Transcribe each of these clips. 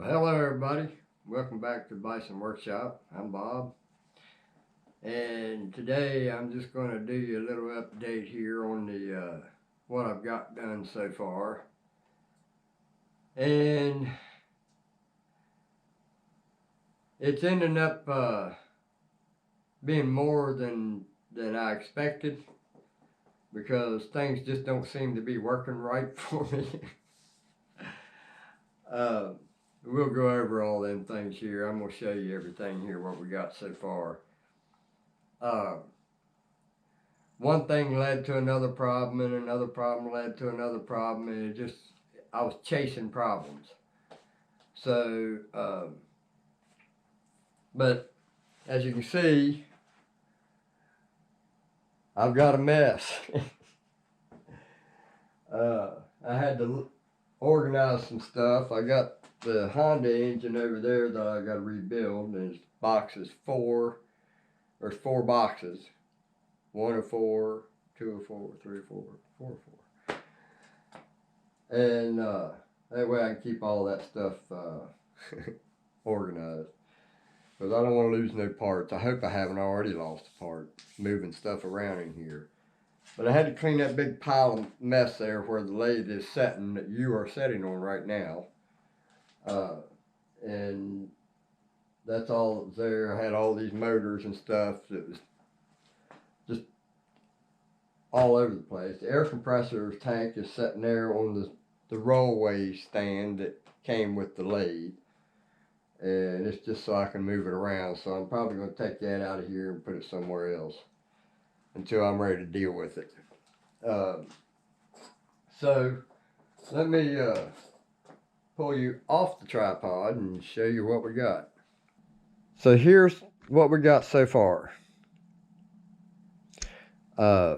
Well, hello everybody. Welcome back to Bison Workshop. I'm Bob. And today I'm just going to do you a little update here on the what I've got done so far. And it's ending up being more than I expected, because things just don't seem to be working right for me. We'll go over all them things here. I'm going to show you everything here, what we got so far. One thing led to another problem, and another problem led to another problem, and I was chasing problems. So, but as you can see, I've got a mess. I had to organize some stuff. I got the Honda engine over there that I got to rebuild, and it's boxes four. There's 4 boxes. 104, 204, 304, 404. And that way I can keep all that stuff organized. Because I don't want to lose no parts. I hope I haven't already lost a part moving stuff around in here. But I had to clean that big pile of mess there where the lathe is setting, that you are sitting on right now. And that's all that was there. I had all these motors and stuff that was just all over the place. The air compressor tank is sitting there on the rollway stand that came with the lathe, and it's just so I can move it around. So I'm probably going to take that out of here and put it somewhere else until I'm ready to deal with it. So let me pull you off the tripod and show you what we got. So here's what we got so far. I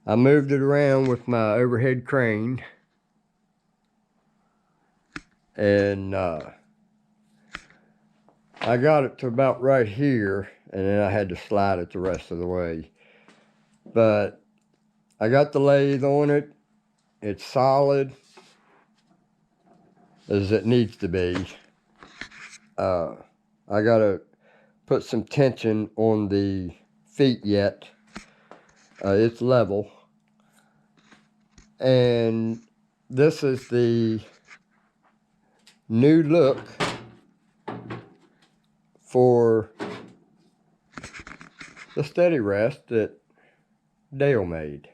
moved it around with my overhead crane, and I got it to about right here, and then I had to slide it the rest of the way. But I got the lathe on it. It's solid as it needs to be. I gotta put some tension on the feet yet. It's level. And this is the new look for the steady rest that Dale made.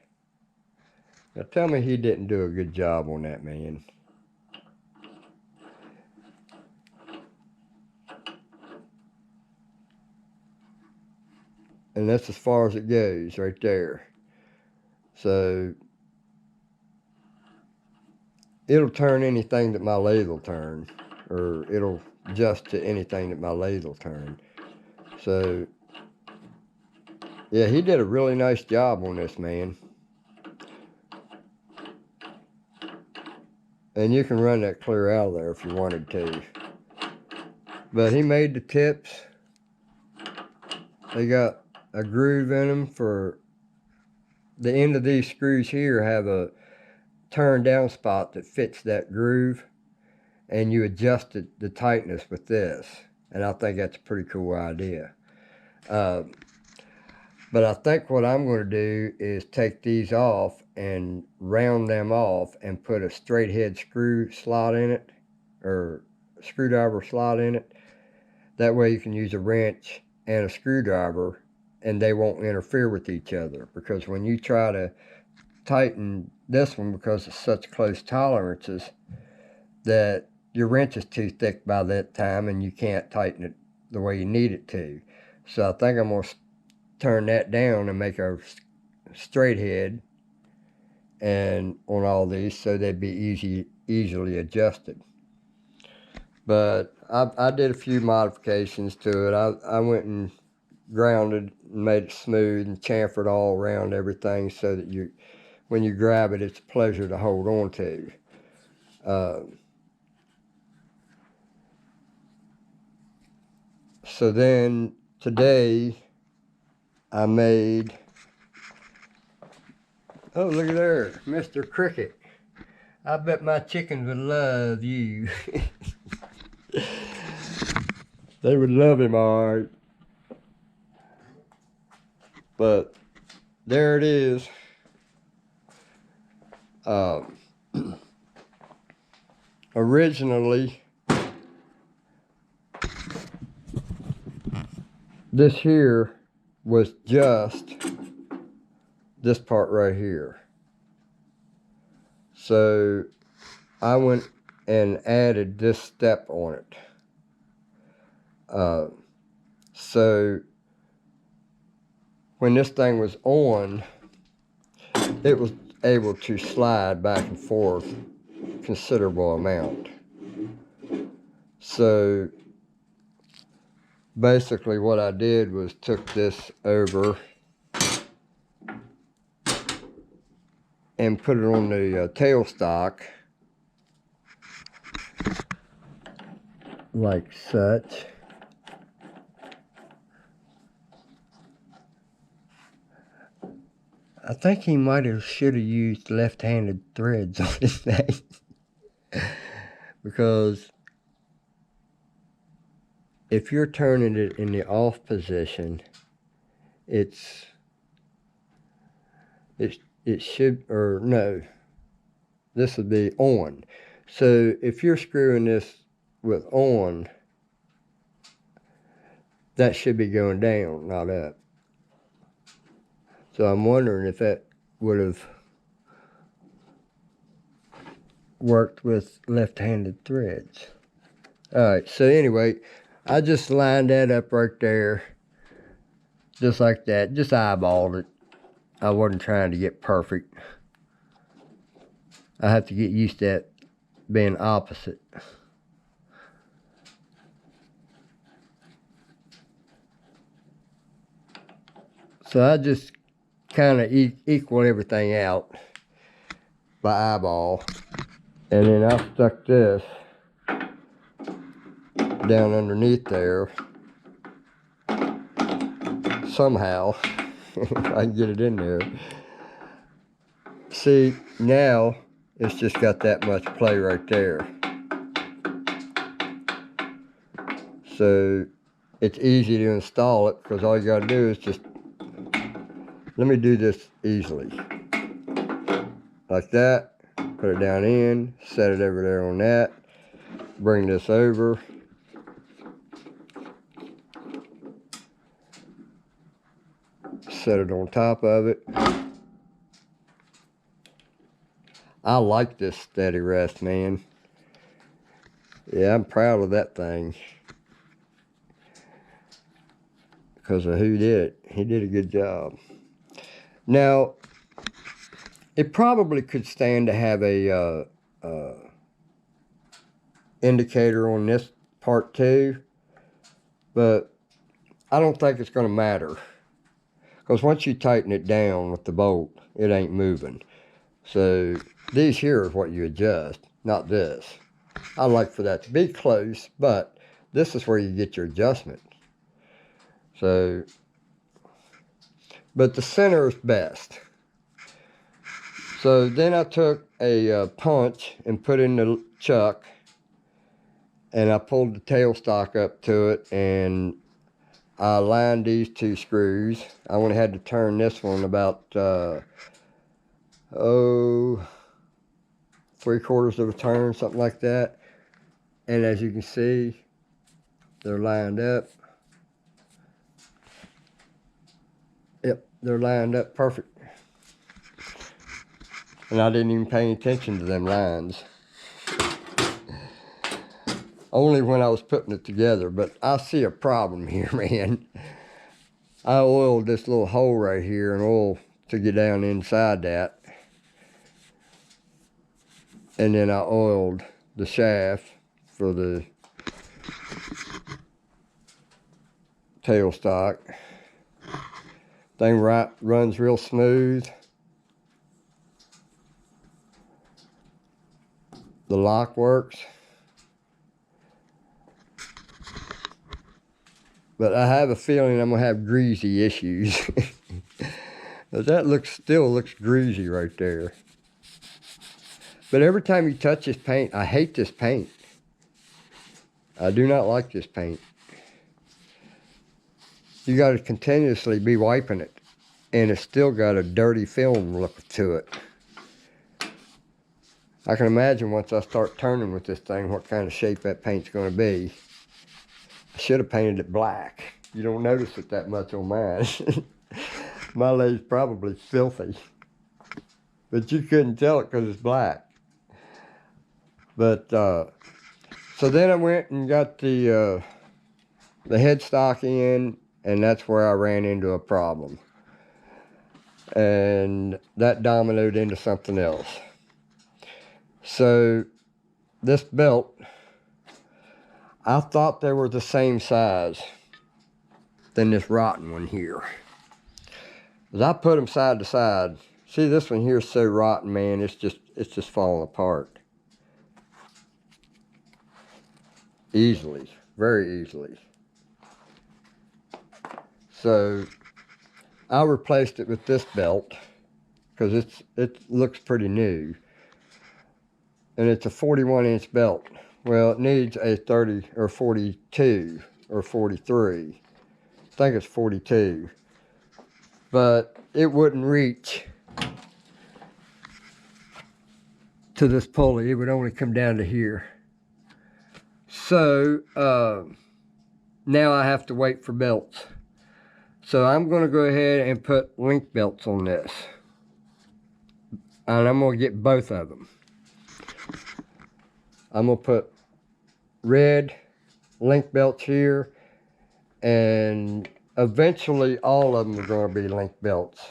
Now tell me he didn't do a good job on that, man. And that's as far as it goes right there. So it'll turn anything that my lathe will turn, or it'll adjust to anything that my lathe will turn. So yeah, he did a really nice job on this, man. And you can run that clear out of there if you wanted to. But he made the tips. They got a groove in them for the end of these screws here. Have a turn down spot that fits that groove, and you adjust the tightness with this. And I think that's a pretty cool idea. But I think what I'm going to do is take these off and round them off and put a straight head screw slot in it, or screwdriver slot in it. That way you can use a wrench and a screwdriver and they won't interfere with each other. Because when you try to tighten this one, because it's such close tolerances, that your wrench is too thick by that time and you can't tighten it the way you need it to. So I think I'm going to turn that down and make a straight head and on all these, so they'd be easily adjusted. But I did a few modifications to it. I went and grounded and made it smooth and chamfered all around everything, so that when you grab it, it's a pleasure to hold on to. So then today I made, oh, look at there, Mr. Cricket. I bet my chickens would love you. They would love him, all right. But there it is. Originally, this here was just this part right here. So I went and added this step on it. So when this thing was on, it was able to slide back and forth considerable amount. So basically what I did was took this over and put it on the tailstock like such. I think he should have used left-handed threads on this thing. Because if you're turning it in the off position, it should, or no, this would be on. So if you're screwing this with on, that should be going down, not up. So I'm wondering if that would have worked with left-handed threads. Alright, so anyway, I just lined that up right there, just like that, just eyeballed it. I wasn't trying to get perfect. I have to get used to that being opposite. So I just kind of equal everything out by eyeball. And then I stuck this down underneath there somehow. If I can get it in there. See, now it's just got that much play right there. So it's easy to install it because all you got to do is just, let me do this easily. Like that. Put it down in, set it over there on that. Bring this over. Set it on top of it. I like this steady rest, man. Yeah, I'm proud of that thing. Because of who did it. He did a good job. Now, it probably could stand to have a indicator on this part too. But I don't think it's going to matter. Because once you tighten it down with the bolt, it ain't moving. So these here is what you adjust, not this. I like for that to be close, but this is where you get your adjustment. So, but the center is best. So then I took a punch and put in the chuck, and I pulled the tailstock up to it, and I aligned these two screws. I only had to turn this one about, 3/4 of a turn, something like that. And as you can see, they're lined up. Yep, they're lined up perfect. And I didn't even pay attention to them lines. Only when I was putting it together, but I see a problem here, man. I oiled this little hole right here and oil to get down inside that. And then I oiled the shaft for the tailstock. Thing runs real smooth. The lock works. But I have a feeling I'm gonna have greasy issues. But that still looks greasy right there. But every time you touch this paint, I hate this paint. I do not like this paint. you got to continuously be wiping it. And it's still got a dirty film look to it. I can imagine once I start turning with this thing what kind of shape that paint's going to be. I should have painted it black. You don't notice it that much on mine. My lathe's probably filthy. But you couldn't tell it because it's black. But, so then I went and got the headstock in, and that's where I ran into a problem. And that dominoed into something else. So this belt, I thought they were the same size than this rotten one here. As I put them side to side, see this one here is so rotten, man, it's just falling apart. Easily, very easily. So I replaced it with this belt because it looks pretty new. And it's a 41-inch belt. Well, it needs a 30 or 42 or 43. I think it's 42. But it wouldn't reach to this pulley. It would only come down to here. So now I have to wait for belts. So I'm going to go ahead and put link belts on this. And I'm going to get both of them. I'm going to put red link belts here, and eventually all of them are going to be link belts.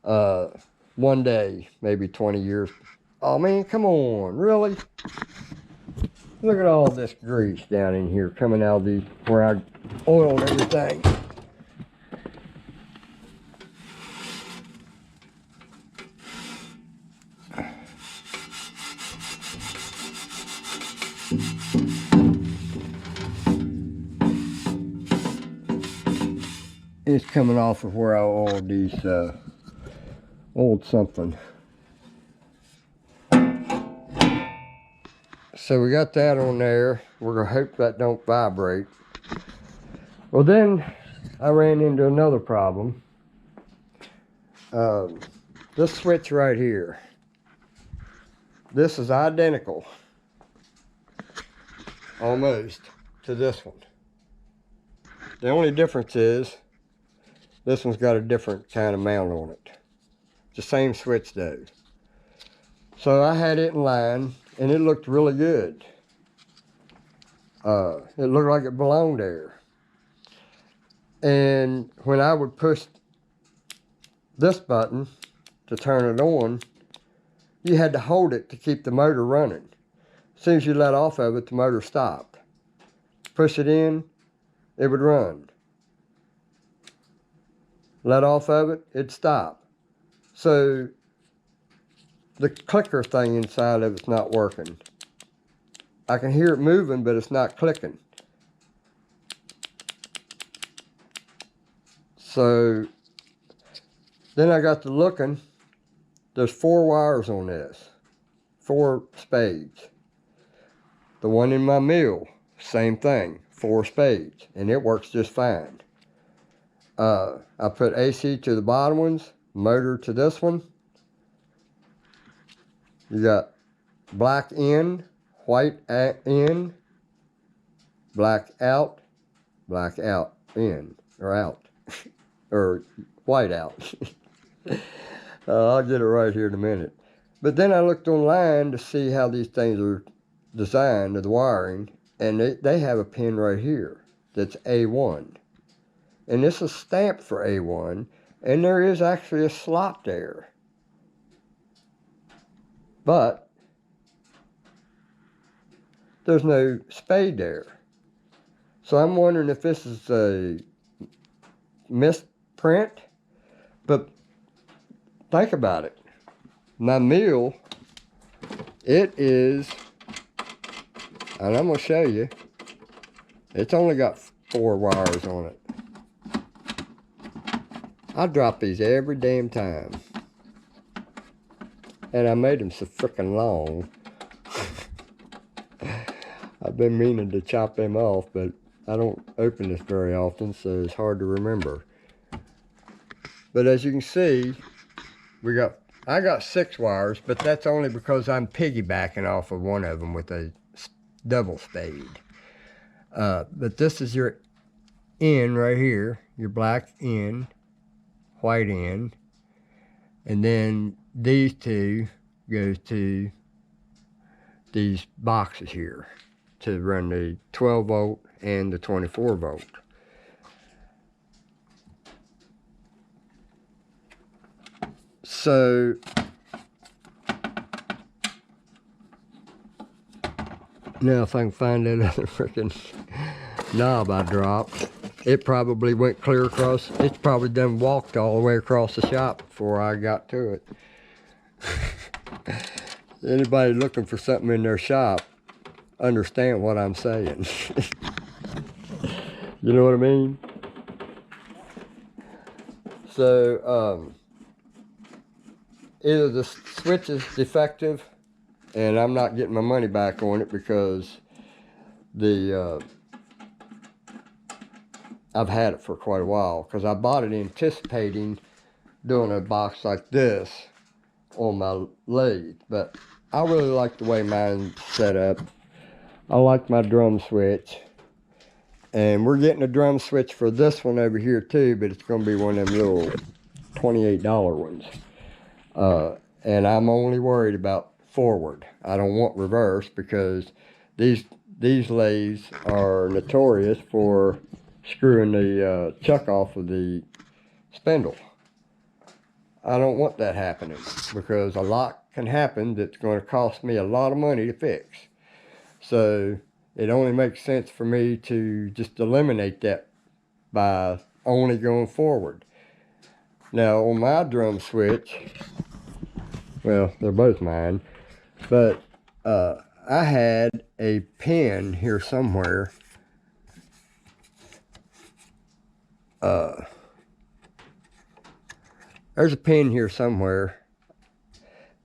One day, maybe 20 years. Oh man, come on, really? Look at all this grease down in here coming out of these, where I oiled everything. It's coming off of where I oiled these, oiled something. So we got that on there. We're gonna hope that don't vibrate. Well, then I ran into another problem. This switch right here. This is identical, almost, to this one. The only difference is this one's got a different kind of mount on it. It's the same switch though. So I had it in line and it looked really good. It looked like it belonged there. And when I would push this button to turn it on, you had to hold it to keep the motor running. As soon as you let off of it, the motor stopped. Push it in, it would run. Let off of it, it'd stop. So the clicker thing inside of it's not working. I can hear it moving, but it's not clicking. So then I got to looking. There's 4 wires on this, 4 spades. The one in my mill, same thing, 4 spades, and it works just fine. I put AC to the bottom ones, motor to this one. You got black in, white in, black out, in, or out, or white out. I'll get it right here in a minute. But then I looked online to see how these things are designed, the wiring, and they have a pin right here that's A1. And this is stamped for A1, and there is actually a slot there. But there's no spade there. So I'm wondering if this is a misprint. But think about it. My mill, it is, and I'm going to show you, it's only got 4 wires on it. I drop these every damn time. And I made them so freaking long. I've been meaning to chop them off, but I don't open this very often, so it's hard to remember. But as you can see, I got 6 wires, but that's only because I'm piggybacking off of one of them with a double spade. But this is your end right here, your black end, white end, and then these two goes to these boxes here to run the 12 volt and the 24 volt. So now if I can find that other freaking knob I dropped, it probably went clear across. It's probably done walked all the way across the shop before I got to it. Anybody looking for something in their shop, understand what I'm saying. You know what I mean? So either the switch is defective and I'm not getting my money back on it because I've had it for quite a while, because I bought it anticipating doing a box like this on my lathe, but I really like the way mine's set up. I like my drum switch, and we're getting a drum switch for this one over here too, but it's going to be one of them little $28 ones. And I'm only worried about forward. I don't want reverse, because these lathes are notorious for screwing the chuck off of the spindle. I don't want that happening, because a lot can happen that's going to cost me a lot of money to fix. So it only makes sense for me to just eliminate that by only going forward. Now on my drum switch, well, they're both mine, but I had a pin here somewhere. There's a pin here somewhere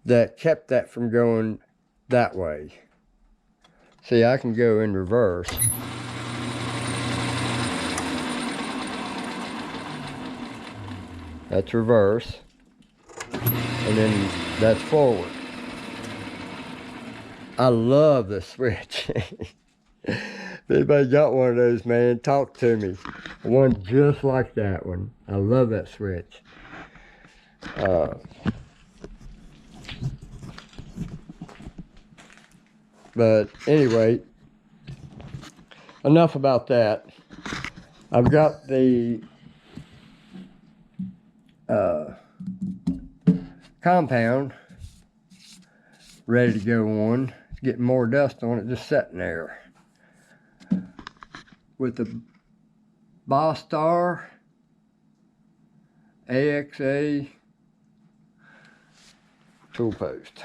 that kept that from going that way. See, I can go in reverse. That's reverse. And then that's forward. I love the switch. If anybody got one of those, man, talk to me. One just like that one. I love that switch. But anyway, enough about that. I've got the compound ready to go on. It's getting more dust on it, just sitting there. With the Bostar AXA tool post.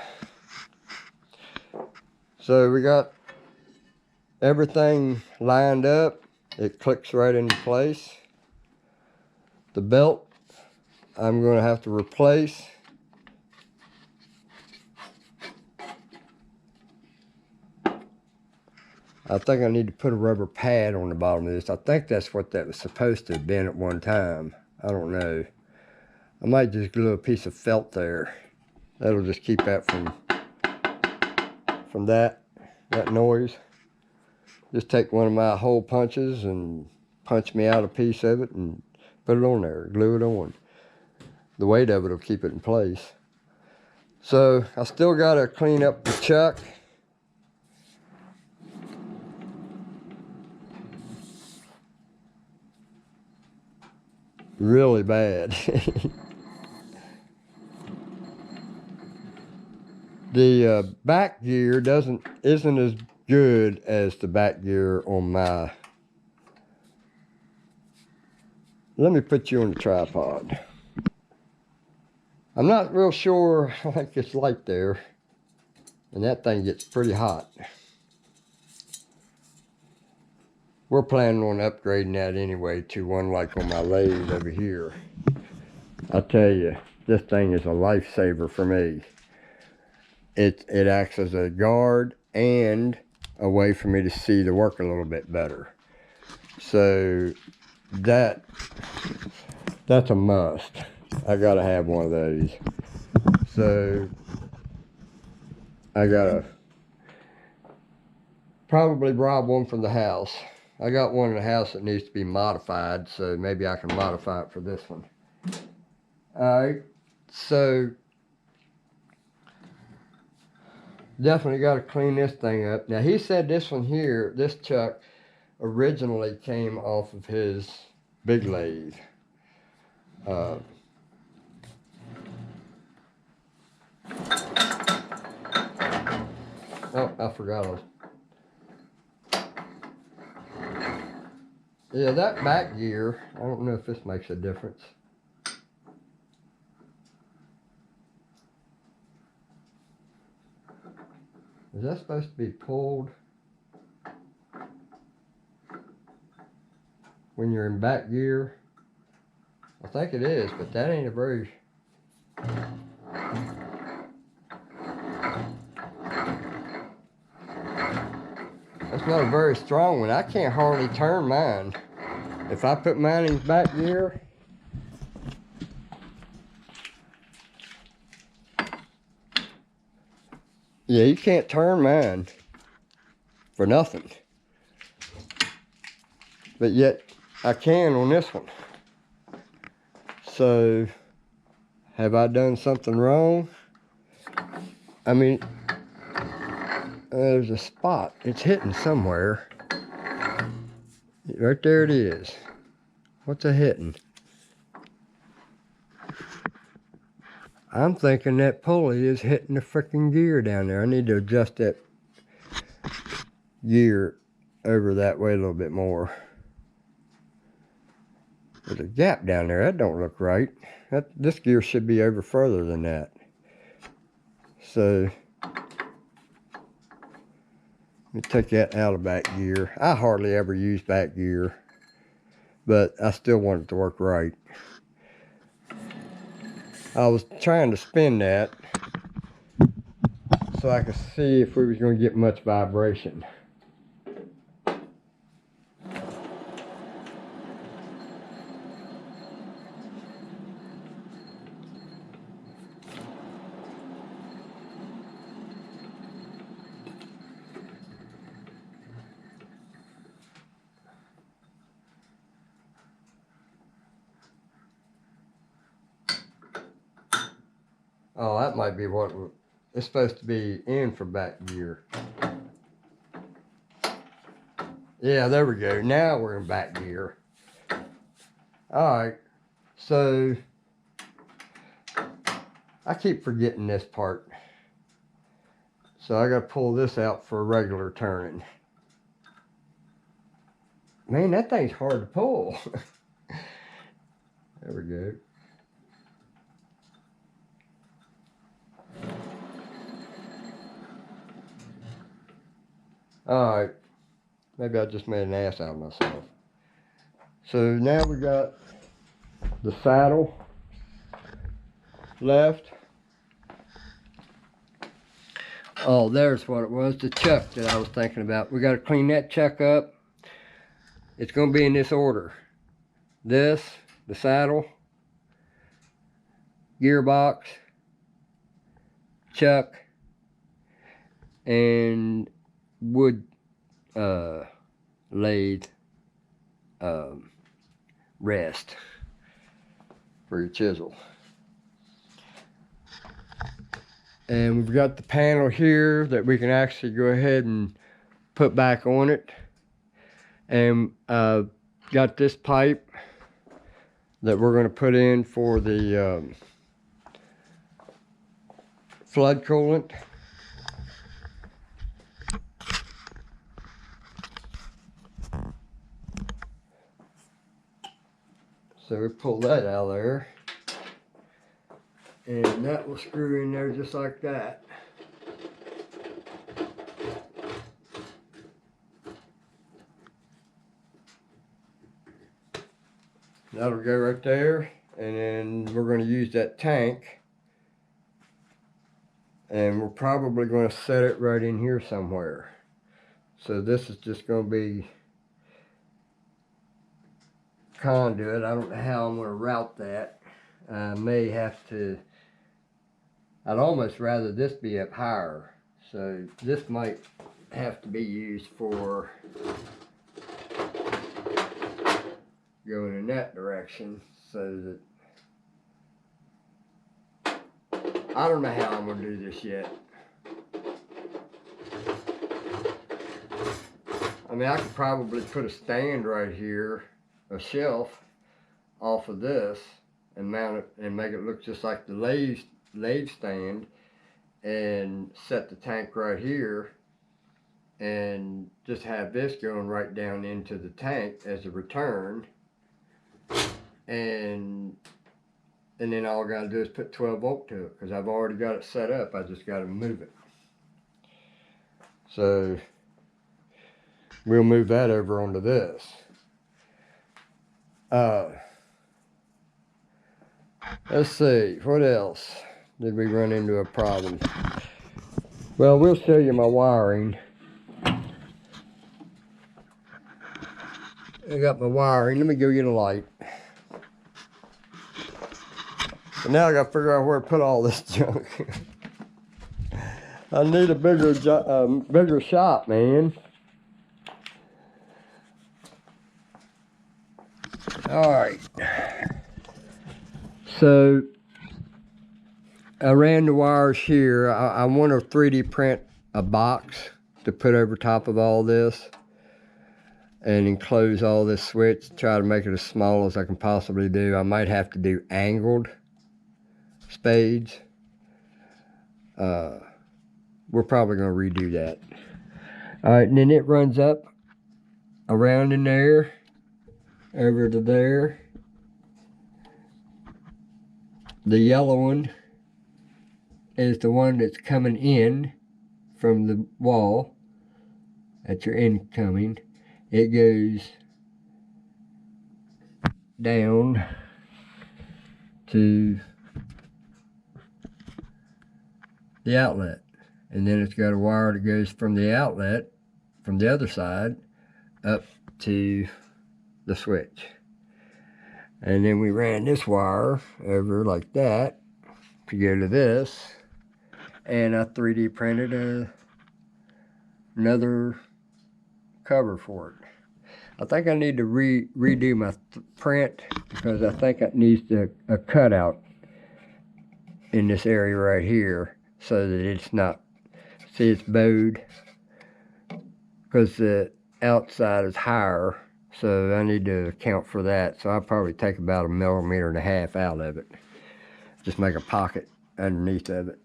So we got everything lined up. It clicks right into place. The belt I'm going to have to replace. I think I need to put a rubber pad on the bottom of this. I think that's what that was supposed to have been at one time. I don't know. I might just glue a piece of felt there. That'll just keep that from that noise. Just take one of my hole punches and punch me out a piece of it and put it on there, glue it on. The weight of it will keep it in place. So I still got to clean up the chuck. Really bad. The back gear isn't as good as the back gear on my. Let me put you on the tripod. I'm not real sure. I like this light there, and that thing gets pretty hot. We're planning on upgrading that anyway to one like on my lathe over here. I tell you, this thing is a lifesaver for me. It acts as a guard and a way for me to see the work a little bit better. So that's a must. I gotta have one of those. So I gotta probably rob one from the house. I got one in the house that needs to be modified, so maybe I can modify it for this one. Alright, so definitely got to clean this thing up. Now he said this one here, this chuck, originally came off of his big lathe. Oh, I forgot. Yeah, that back gear, I don't know if this makes a difference. Is that supposed to be pulled when you're in back gear? I think it is, but that ain't a very... That's not a very strong one. I can't hardly turn mine. If I put mine in back gear, yeah, you can't turn mine for nothing. But yet, I can on this one. So, have I done something wrong? I mean, there's a spot. It's hitting somewhere. Right there it is. What's it hitting? I'm thinking that pulley is hitting the freaking gear down there. I need to adjust that gear over that way a little bit more. There's a gap down there. That don't look right. This gear should be over further than that. So, let me take that out of back gear. I hardly ever use back gear, but I still want it to work right. I was trying to spin that so I could see if we was going to get much vibration. Oh, that might be what it's supposed to be in for back gear. Yeah, there we go. Now we're in back gear. Alright, so I keep forgetting this part. So I gotta pull this out for regular turning. Man, that thing's hard to pull. There we go. Alright, maybe I just made an ass out of myself. So now we got the saddle left. Oh, there's what it was, the chuck that I was thinking about. We got to clean that chuck up. It's going to be in this order. This, the saddle, gearbox, chuck, and wood lathe rest for your chisel. And we've got the panel here that we can actually go ahead and put back on it. And got this pipe that we're going to put in for the flood coolant. So we pull that out of there. And that will screw in there just like that. That'll go right there. And then we're going to use that tank. And we're probably going to set it right in here somewhere. So this is just going to be conduit. I don't know how I'm going to route that. I may have to, I'd almost rather this be up higher. So this might have to be used for going in that direction, so that, I don't know how I'm going to do this yet. I mean, I could probably put a stand right here, a shelf off of this, and mount it and make it look just like the lathe stand, and set the tank right here, and just have this going right down into the tank as a return, and then all I gotta do is put 12 volt to it, because I've already got it set up. I just gotta move it. So we'll move that over onto this. Let's see, what else did we run into a problem? Well, we'll show you my wiring. I got my wiring. Let me go get a light. So now I gotta figure out where to put all this junk. I need a bigger shop, man. All right. So I ran the wires here. I want to 3D print a box to put over top of all this and enclose all this switch, try to make it as small as I can possibly do. I might have to do angled spades. We're probably going to redo that. All right, and then it runs up around in there, over to there. The yellow one is the one that's coming in from the wall. That's your incoming. It goes down to the outlet. And then it's got a wire that goes from the outlet, from the other side, up to the switch. And then we ran this wire over like that to go to this. And I 3D printed another cover for it. I think I need to redo my print, because I think it needs a cutout in this area right here, so that it's not, see, it's bowed, because the outside is higher, so I need to account for that. So I'll probably take about 1.5 millimeters out of it, just make a pocket underneath of it.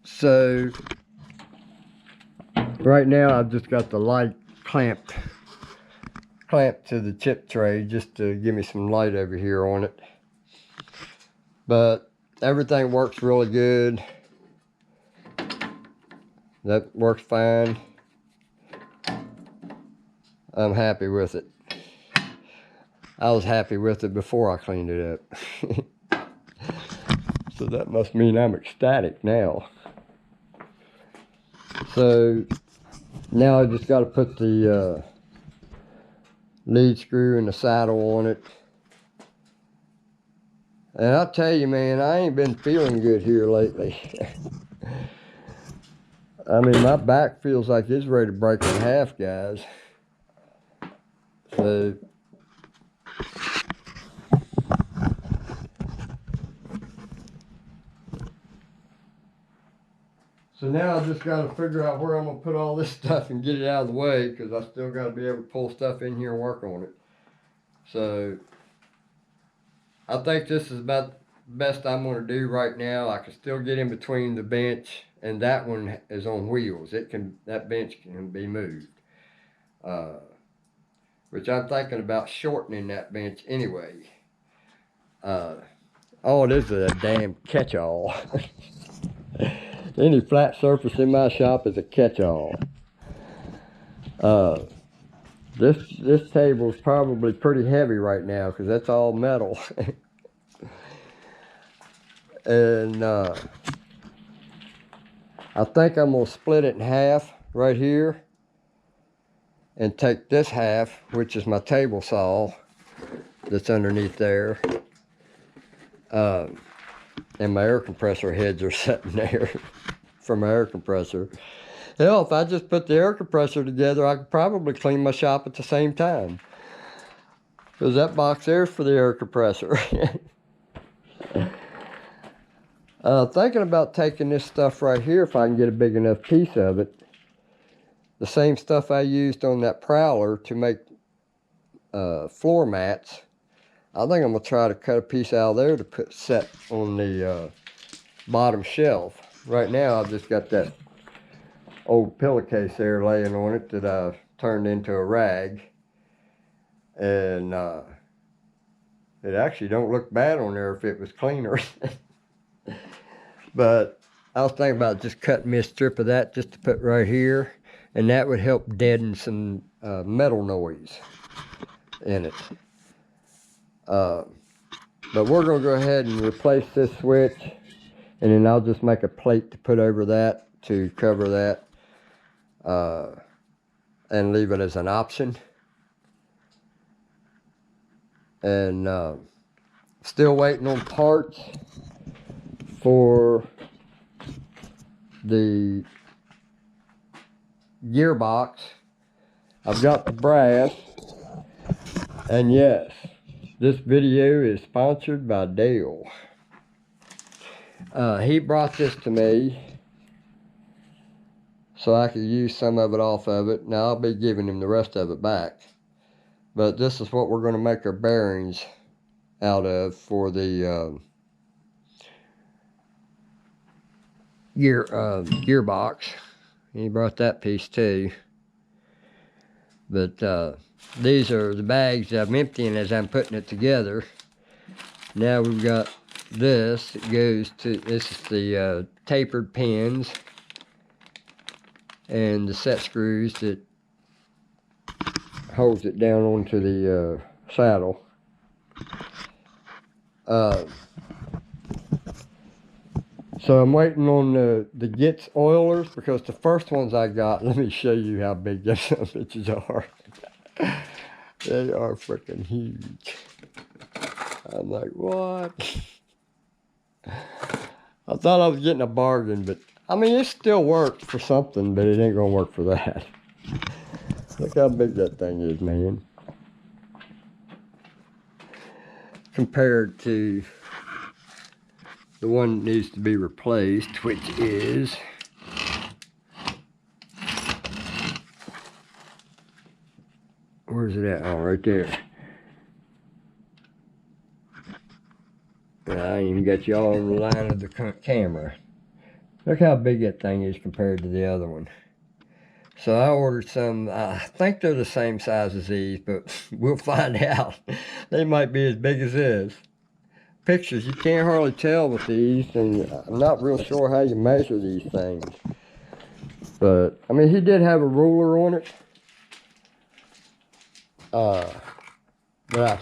So right now I've just got the light clamped to the chip tray, just to give me some light over here on it. But everything works really good. That works fine. I'm happy with it. I was happy with it before I cleaned it up. So that must mean I'm ecstatic now. So now I just got to put the lead screw and the saddle on it. And I'll tell you, man, I ain't been feeling good here lately. I mean, my back feels like it's ready to break in half, guys. So now I just got to figure out where I'm going to put all this stuff and get it out of the way, because I still got to be able to pull stuff in here and work on it. So I think this is about the best I'm going to do right now. I can still get in between the bench, and that one is on wheels. That bench can be moved. Which I'm thinking about shortening that bench anyway. Oh, this is a damn catch-all. Any flat surface in my shop is a catch-all. This table is probably pretty heavy right now, because that's all metal. And I think I'm going to split it in half right here. and take this half, which is my table saw that's underneath there, and my air compressor heads are sitting there from my air compressor. Hell, if I just put the air compressor together, I could probably clean my shop at the same time. Because that box there's for the air compressor. Thinking about taking this stuff right here, if I can get a big enough piece of it. The same stuff I used on that prowler to make floor mats. I think I'm going to try to cut a piece out of there to set on the bottom shelf. Right now I've just got that old pillowcase there laying on it that I turned into a rag. And it actually don't look bad on there if it was cleaner. But I was thinking about just cutting me a strip of that just to put right here. And that would help deaden some metal noise in it. But we're going to go ahead and replace this switch. And then I'll just make a plate to put over that to cover that. And leave it as an option. And still waiting on parts for the gearbox. I've got the brass. And yes, this video is sponsored by Dale. He brought this to me so I could use some of it off of it. Now I'll be giving him the rest of it back. But this is what we're going to make our bearings out of for the gearbox. He brought that piece too. But these are the bags that I'm emptying as I'm putting it together. Now we've got this. It goes to, this is the tapered pins and the set screws that holds it down onto the saddle. So I'm waiting on the Gitz oilers because the first ones I got, let me show you how big those bitches are. They are freaking huge. I'm like, what? I thought I was getting a bargain, but I mean, it still works for something, but it ain't gonna work for that. Look how big that thing is, man. Compared to the one that needs to be replaced, which is where's it at? Oh, right there. I ain't even got y'all on the line of the camera. Look how big that thing is compared to the other one. So I ordered some, I think they're the same size as these, but we'll find out. They might be as big as this. Pictures, you can't hardly tell with these, and I'm not real sure how you measure these things. But, I mean, he did have a ruler on it. But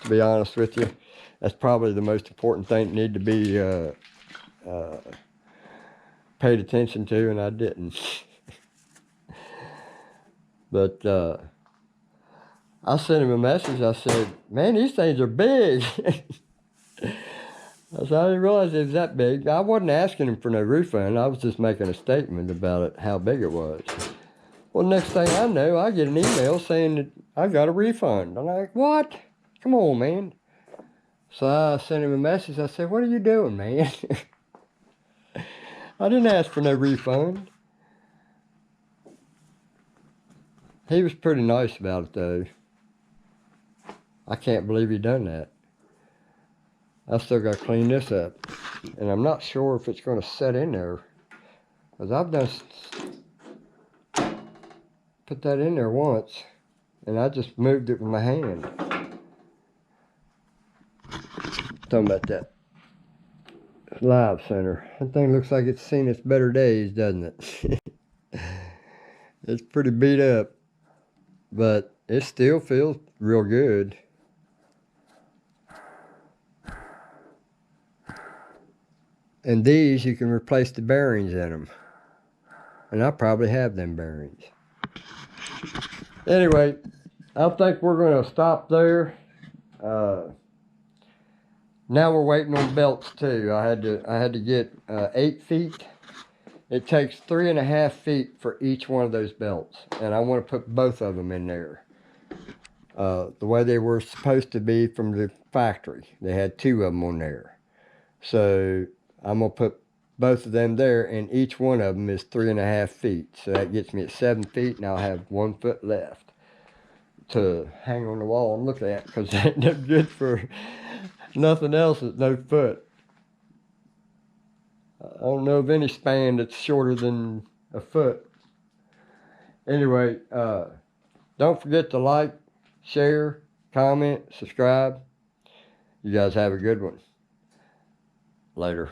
to be honest with you, that's probably the most important thing that need to be paid attention to, and I didn't. But I sent him a message. I said, man, these things are big. I said, I didn't realize it was that big. I wasn't asking him for no refund. I was just making a statement about it, how big it was. Well, next thing I know, I get an email saying that I got a refund. I'm like, what? Come on, man. So I sent him a message. I said, what are you doing, man? I didn't ask for no refund. He was pretty nice about it, though. I can't believe he done that. I still got to clean this up. And I'm not sure if it's going to set in there. Because I've done put that in there once. And I just moved it with my hand. Talking about that live center. That thing looks like it's seen its better days, doesn't it? It's pretty beat up. But it still feels real good. And these, you can replace the bearings in them. And I probably have them bearings. Anyway, I think we're going to stop there. Now we're waiting on belts too. I had to get 8 feet. It takes 3.5 feet for each one of those belts, and I want to put both of them in there. The way they were supposed to be from the factory. They had 2 of them on there. So I'm going to put both of them there, and each one of them is 3.5 feet. So that gets me at 7 feet, and I'll have 1 foot left to hang on the wall and look at, because that ain't no good for nothing else with no foot. I don't know of any span that's shorter than a foot. Anyway, don't forget to like, share, comment, subscribe. You guys have a good one. Later.